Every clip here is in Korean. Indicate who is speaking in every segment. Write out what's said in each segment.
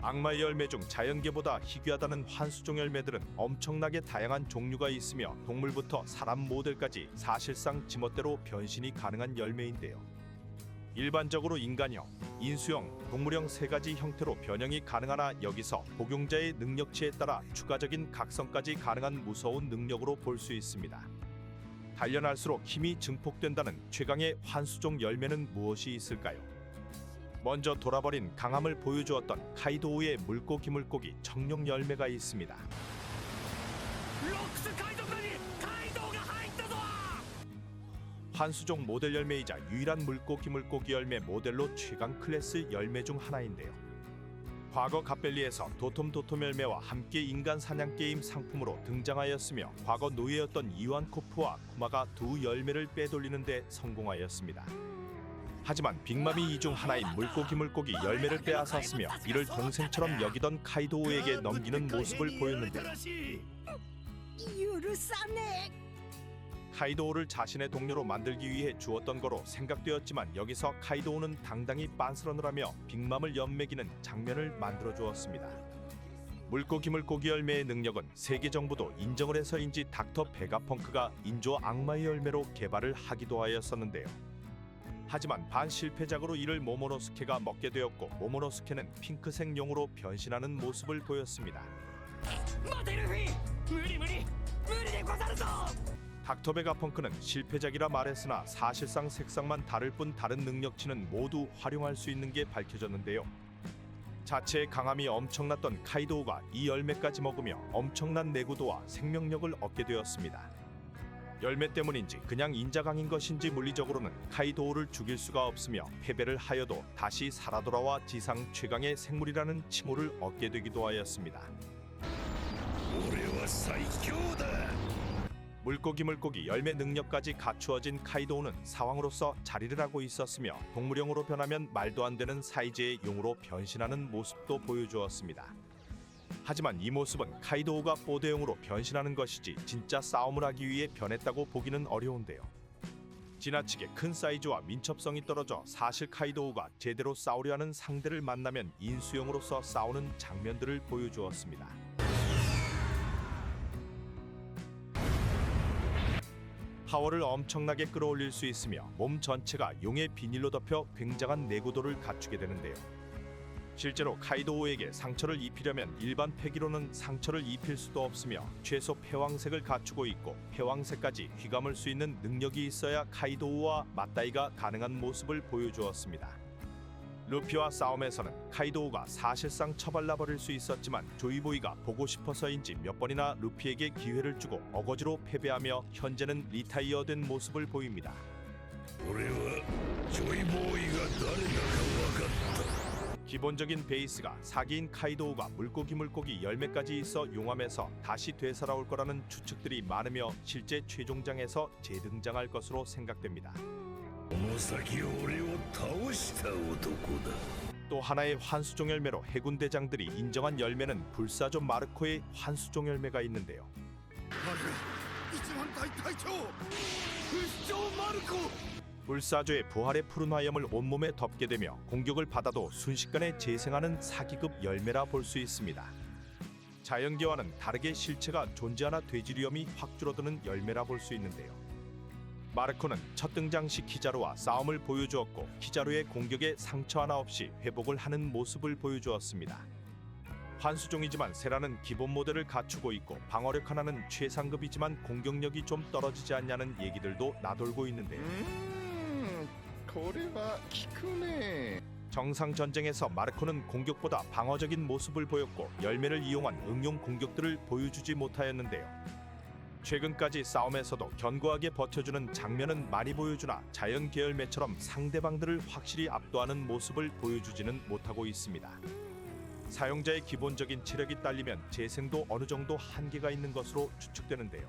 Speaker 1: 악마의 열매 중 자연계보다 희귀하다는 환수종 열매들은 엄청나게 다양한 종류가 있으며 동물부터 사람 모델까지 사실상 지멋대로 변신이 가능한 열매인데요. 일반적으로 인간형, 인수형, 동물형 세 가지 형태로 변형이 가능하나 여기서 복용자의 능력치에 따라 추가적인 각성까지 가능한 무서운 능력으로 볼 수 있습니다. 단련할수록 힘이 증폭된다는 최강의 환수종 열매는 무엇이 있을까요? 먼저 돌아버린 강함을 보여주었던 카이도우의 물고기 청룡 열매가 있습니다. 환수종 모델 열매이자 유일한 물고기 열매 모델로 최강 클래스 열매 중 하나인데요. 과거 갓벨리에서 도톰 열매와 함께 인간 사냥 게임 상품으로 등장하였으며 과거 노예였던 이완코프와 쿠마가 두 열매를 빼돌리는 데 성공하였습니다. 하지만 빅맘이 이 중 하나인 물고기 열매를 빼앗았으며 이를 동생처럼 여기던 카이도우에게 넘기는 모습을 보였는데요. 카이도우를 자신의 동료로 만들기 위해 주었던 거로 생각되었지만 여기서 카이도우는 당당히 빤스런을 하며 빅맘을 연맥이는 장면을 만들어 주었습니다. 물고기 열매의 능력은 세계 정부도 인정을 해서인지 닥터 베가펑크가 인조 악마의 열매로 개발을 하기도 하였었는데요. 하지만 반실패작으로 이를 모모노스케가 먹게 되었고 모모노스케는 핑크색 용으로 변신하는 모습을 보였습니다. 닥터 베가펑크는 실패작이라 말했으나 사실상 색상만 다를 뿐 다른 능력치는 모두 활용할 수 있는 게 밝혀졌는데요. 자체의 강함이 엄청났던 카이도우가 이 열매까지 먹으며 엄청난 내구도와 생명력을 얻게 되었습니다. 열매 때문인지 그냥 인자강인 것인지 물리적으로는 카이도우를 죽일 수가 없으며 패배를 하여도 다시 살아 돌아와 지상 최강의 생물이라는 칭호를 얻게 되기도 하였습니다. 물고기 열매 능력까지 갖추어진 카이도우는 사왕으로서 자리를 하고 있었으며 동물형으로 변하면 말도 안 되는 사이즈의 용으로 변신하는 모습도 보여주었습니다. 하지만 이 모습은 카이도우가 뽀대용으로 변신하는 것이지 진짜 싸움을 하기 위해 변했다고 보기는 어려운데요. 지나치게 큰 사이즈와 민첩성이 떨어져 사실 카이도우가 제대로 싸우려 하는 상대를 만나면 인수용으로서 싸우는 장면들을 보여주었습니다. 파워를 엄청나게 끌어올릴 수 있으며 몸 전체가 용의 비닐로 덮여 굉장한 내구도를 갖추게 되는데요. 실제로 카이도우에게 상처를 입히려면 일반 패기로는 상처를 입힐 수도 없으며 최소 패왕색을 갖추고 있고 패왕색까지 휘감을 수 있는 능력이 있어야 카이도우와 맞다이가 가능한 모습을 보여주었습니다. 루피와 싸움에서는 카이도우가 사실상 처발라버릴 수 있었지만 조이보이가 보고 싶어서인지 몇 번이나 루피에게 기회를 주고 어거지로 패배하며 현재는 리타이어된 모습을 보입니다. 기본적인 베이스가 사기인 카이도우가 물고기 열매까지 있어 용암에서 다시 되살아올 거라는 추측들이 많으며 실제 최종장에서 재등장할 것으로 생각됩니다. 또 하나의 환수종 열매로 해군 대장들이 인정한 열매는 불사조 마르코의 환수종 열매가 있는데요. 불사조의 부활의 푸른 화염을 온몸에 덮게 되며 공격을 받아도 순식간에 재생하는 사기급 열매라 볼 수 있습니다. 자연계와는 다르게 실체가 존재하나 돼지리엄이 확 줄어드는 열매라 볼 수 있는데요. 마르코는 첫 등장 시 키자루와 싸움을 보여주었고 키자루의 공격에 상처 하나 없이 회복을 하는 모습을 보여주었습니다. 환수종이지만 세라는 기본 모델을 갖추고 있고 방어력 하나는 최상급이지만 공격력이 좀 떨어지지 않냐는 얘기들도 나돌고 있는데요. 정상 전쟁에서 마르코는 공격보다 방어적인 모습을 보였고 열매를 이용한 응용 공격들을 보여주지 못하였는데요. 최근까지 싸움에서도 견고하게 버텨주는 장면은 많이 보여주나 자연 계열매처럼 상대방들을 확실히 압도하는 모습을 보여주지는 못하고 있습니다. 사용자의 기본적인 체력이 딸리면 재생도 어느 정도 한계가 있는 것으로 추측되는데요.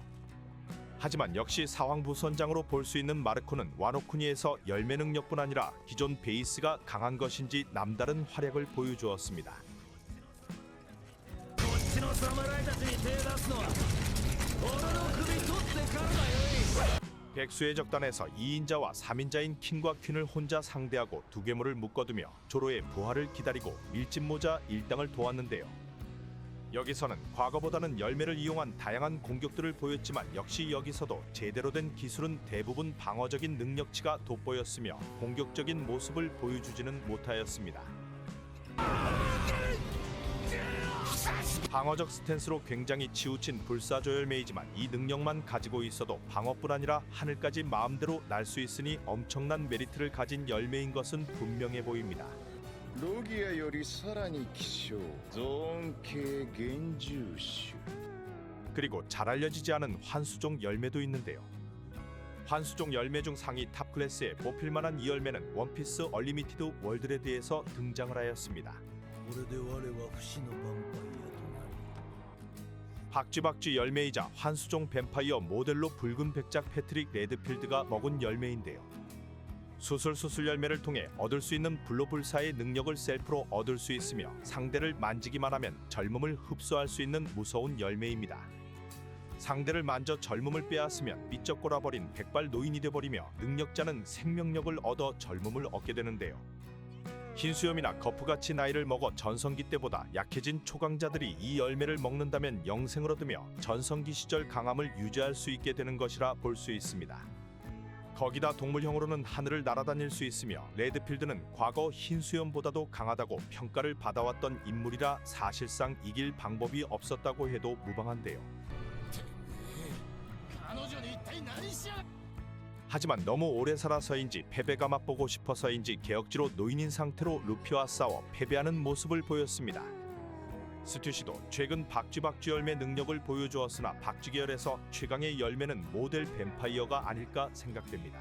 Speaker 1: 하지만 역시 사황부선장으로 볼 수 있는 마르코는 와노쿠니에서 열매 능력뿐 아니라 기존 베이스가 강한 것인지 남다른 활약을 보여주었습니다. 백수의 적단에서 2인자와 3인자인 킹과 퀸을 혼자 상대하고 두개물을 묶어두며 조로의 부활을 기다리고 밀짚모자 일당을 도왔는데요. 여기서는 과거보다는 열매를 이용한 다양한 공격들을 보였지만 역시 여기서도 제대로 된 기술은 대부분 방어적인 능력치가 돋보였으며 공격적인 모습을 보여주지는 못하였습니다. 방어적 스탠스로 굉장히 치우친 불사조열매이지만 이 능력만 가지고 있어도 방어뿐 아니라 하늘까지 마음대로 날 수 있으니 엄청난 메리트를 가진 열매인 것은 분명해 보입니다.
Speaker 2: ロギアよりさらに希少ゾーン系幻獣種
Speaker 1: 그리고 잘 알려지지 않은 환수종 열매도 있는데요. 환수종 열매 중 상위 탑 클래스에 뽑힐 만한 이 열매는 원피스 얼리미티드 월드레드에서 등장을 하였습니다. 박쥐박쥐 열매이자 환수종 뱀파이어 모델로 붉은 백작 패트릭 레드필드가 먹은 열매인데요. 수술수술 열매를 통해 얻을 수 있는 불로불사의 능력을 셀프로 얻을 수 있으며 상대를 만지기만 하면 젊음을 흡수할 수 있는 무서운 열매입니다. 상대를 만져 젊음을 빼앗으면 삐쩍 꼴아버린 백발 노인이 되버리며 능력자는 생명력을 얻어 젊음을 얻게 되는데요. 흰수염이나 거푸같이 나이를 먹어 전성기 때보다 약해진 초강자들이 이 열매를 먹는다면 영생을 얻으며 전성기 시절 강함을 유지할 수 있게 되는 것이라 볼 수 있습니다. 거기다 동물형으로는 하늘을 날아다닐 수 있으며 레드필드는 과거 흰수염보다도 강하다고 평가를 받아왔던 인물이라 사실상 이길 방법이 없었다고 해도 무방한데요. 하지만 너무 오래 살아서인지 패배가 맛보고 싶어서인지 개혁지로 노인인 상태로 루피와 싸워 패배하는 모습을 보였습니다. 스튜시도 최근 박쥐박쥐 열매 능력을 보여주었으나 박쥐 계열에서 최강의 열매는 모델 뱀파이어가 아닐까 생각됩니다.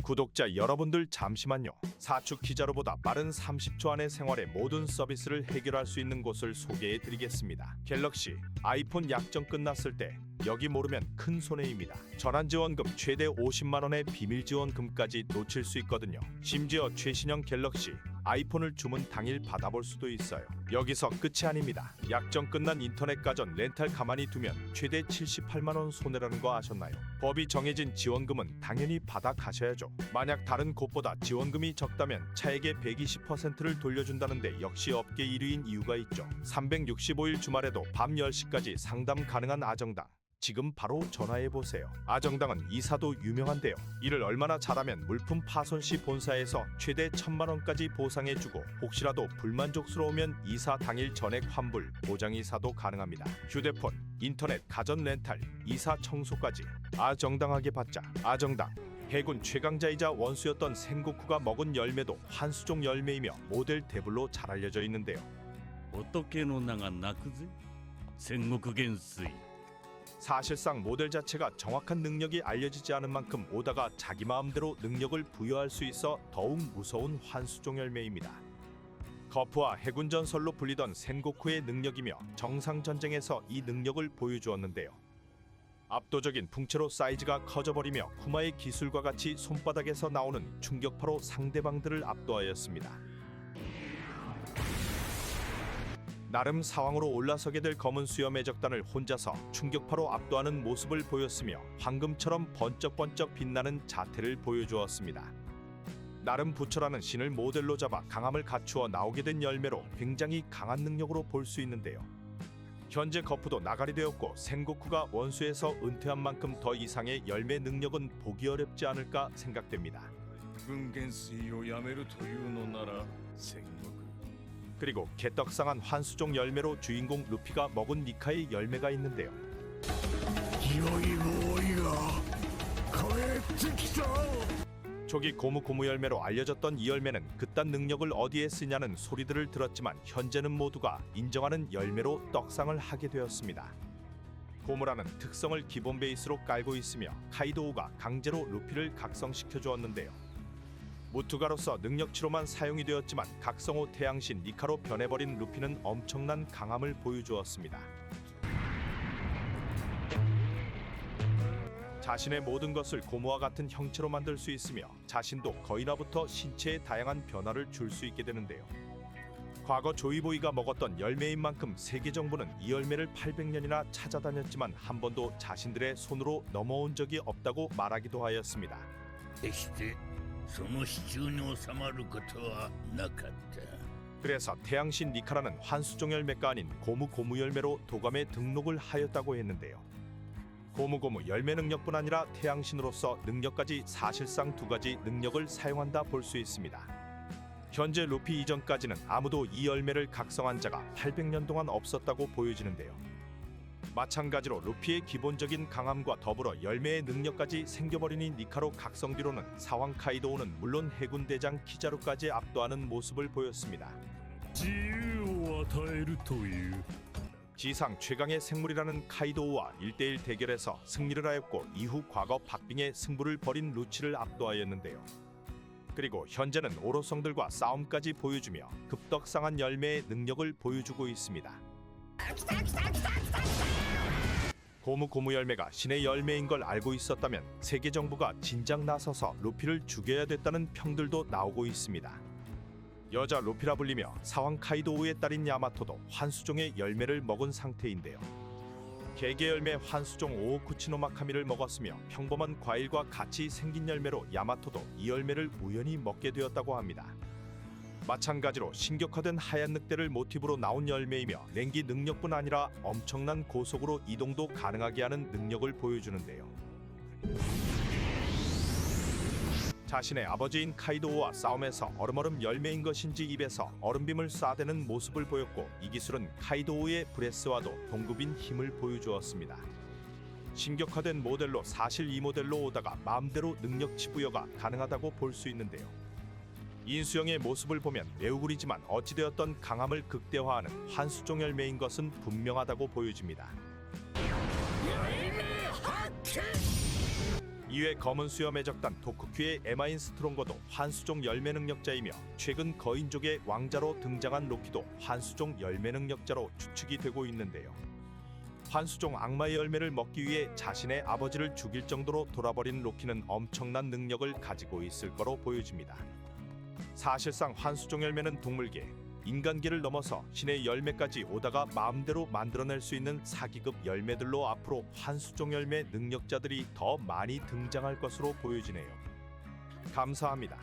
Speaker 1: 구독자 여러분들 잠시만요. 사축 기자로보다 빠른 30초 안에 생활의 모든 서비스를 해결할 수 있는 곳을 소개해 드리겠습니다. 갤럭시, 아이폰 약정 끝났을 때 여기 모르면 큰 손해입니다. 전환지원금 최대 50만원의 비밀지원금까지 놓칠 수 있거든요. 심지어 최신형 갤럭시, 아이폰을 주문 당일 받아볼 수도 있어요. 여기서 끝이 아닙니다. 약정 끝난 인터넷 가전 렌탈 가만히 두면 최대 78만원 손해라는 거 아셨나요? 법이 정해진 지원금은 당연히 받아 가셔야죠. 만약 다른 곳보다 지원금이 적다면 차액의 120%를 돌려준다는데 역시 업계 1위인 이유가 있죠. 365일 주말에도 밤 10시까지 상담 가능한 아정당. 지금 바로 전화해보세요. 아정당은 이사도 유명한데요. 이를 얼마나 잘하면 물품 파손 시 본사에서 최대 1000만원까지 보상해주고 혹시라도 불만족스러우면 이사 당일 전액 환불, 보장이사도 가능합니다. 휴대폰, 인터넷, 가전 렌탈, 이사 청소까지 아정당하게 받자. 아정당. 해군 최강자이자 원수였던 센고쿠가 먹은 열매도 환수종 열매이며 모델 데블로 잘 알려져 있는데요.
Speaker 3: 仏の名が泣くぜ戦国元帥
Speaker 1: 사실상 모델 자체가 정확한 능력이 알려지지 않은 만큼 오다가 자기 마음대로 능력을 부여할 수 있어 더욱 무서운 환수종 열매입니다. 거푸와 해군 전설로 불리던 센고쿠의 능력이며 정상 전쟁에서 이 능력을 보여주었는데요. 압도적인 풍채로 사이즈가 커져버리며 쿠마의 기술과 같이 손바닥에서 나오는 충격파로 상대방들을 압도하였습니다. 나름 사왕으로 올라서게 될 검은 수염의 적단을 혼자서 충격파로 압도하는 모습을 보였으며 황금처럼 번쩍번쩍 빛나는 자태를 보여주었습니다. 나름 부처라는 신을 모델로 잡아 강함을 갖추어 나오게 된 열매로 굉장히 강한 능력으로 볼 수 있는데요. 현재 거푸도 나가리 되었고 센고쿠가 원수에서 은퇴한 만큼 더 이상의 열매 능력은 보기 어렵지 않을까 생각됩니다.
Speaker 2: 軍元帥をやめるというのなら戦国
Speaker 1: 그리고 개떡상한 환수종 열매로 주인공 루피가 먹은 니카의 열매가 있는데요. 조기 고무고무 열매로 알려졌던 이 열매는 그딴 능력을 어디에 쓰냐는 소리들을 들었지만 현재는 모두가 인정하는 열매로 떡상을 하게 되었습니다. 고무라는 특성을 기본 베이스로 깔고 있으며 카이도우가 강제로 루피를 각성시켜 주었는데요. 무투가로서 능력치로만 사용이 되었지만 각성호 태양신 니카로 변해버린 루피는 엄청난 강함을 보여주었습니다. 자신의 모든 것을 고무와 같은 형체로 만들 수 있으며 자신도 거인화부터 신체에 다양한 변화를 줄 수 있게 되는데요. 과거 조이보이가 먹었던 열매인 만큼 세계 정부는 이 열매를 800년이나 찾아다녔지만 한 번도 자신들의 손으로 넘어온 적이 없다고 말하기도 하였습니다.
Speaker 4: 決してその支柱に収まることはなかった。
Speaker 1: 그래서 태양신 니카라는 환수종 열매가 아닌 고무고무 열매로 도감에 등록을 하였다고 했는데요. 고무고무 열매 능력뿐 아니라 태양신으로서 능력까지 사실상 두 가지 능력을 사용한다 볼 수 있습니다. 현재 루피 이전까지는 아무도 이 열매를 각성한 자가 800년 동안 없었다고 보여지는데요. 마찬가지로 루피의 기본적인 강함과 더불어 열매의 능력까지 생겨버리니 니카로 각성 뒤로는 사왕 카이도우는 물론 해군 대장 키자루까지 압도하는 모습을 보였습니다.
Speaker 3: 自由を与えるという
Speaker 1: 지상 최강의 생물이라는 카이도우와 1대1 대결에서 승리를 하였고 이후 과거 박빙의 승부를 벌인 루치를 압도하였는데요. 그리고 현재는 오로성들과 싸움까지 보여주며 급덕상한 열매의 능력을 보여주고 있습니다. 고무 열매가 신의 열매인 걸 알고 있었다면 세계 정부가 진작 나서서 루피를 죽여야 됐다는 평들도 나오고 있습니다. 여자 루피라 불리며 사왕 카이도우의 딸인 야마토도 환수종의 열매를 먹은 상태인데요. 개개 열매 환수종 오오쿠치노마카미를 먹었으며 평범한 과일과 같이 생긴 열매로 야마토도 이 열매를 우연히 먹게 되었다고 합니다. 마찬가지로 신격화된 하얀 늑대를 모티브로 나온 열매이며 랭기 능력뿐 아니라 엄청난 고속으로 이동도 가능하게 하는 능력을 보여주는데요. 자신의 아버지인 카이도우와 싸움에서 얼음얼음 열매인 것인지 입에서 얼음빔을 쏴대는 모습을 보였고 이 기술은 카이도우의 브레스와도 동급인 힘을 보여주었습니다. 신격화된 모델로 사실 이 모델로 오다가 마음대로 능력치 부여가 가능하다고 볼 수 있는데요. 인수형의 모습을 보면 매우 구리지만 어찌되었던 강함을 극대화하는 환수종 열매인 것은 분명하다고 보여집니다. 이외 검은 수염의 적단 도쿠큐의 에마인 스트롱거도 환수종 열매 능력자이며 최근 거인족의 왕자로 등장한 로키도 환수종 열매 능력자로 추측이 되고 있는데요. 환수종 악마의 열매를 먹기 위해 자신의 아버지를 죽일 정도로 돌아버린 로키는 엄청난 능력을 가지고 있을 거로 보여집니다. 사실상 환수종 열매는 동물계, 인간계를 넘어서 신의 열매까지 오다가 마음대로 만들어낼 수 있는 사기급 열매들로 앞으로 환수종 열매 능력자들이 더 많이 등장할 것으로 보여지네요. 감사합니다.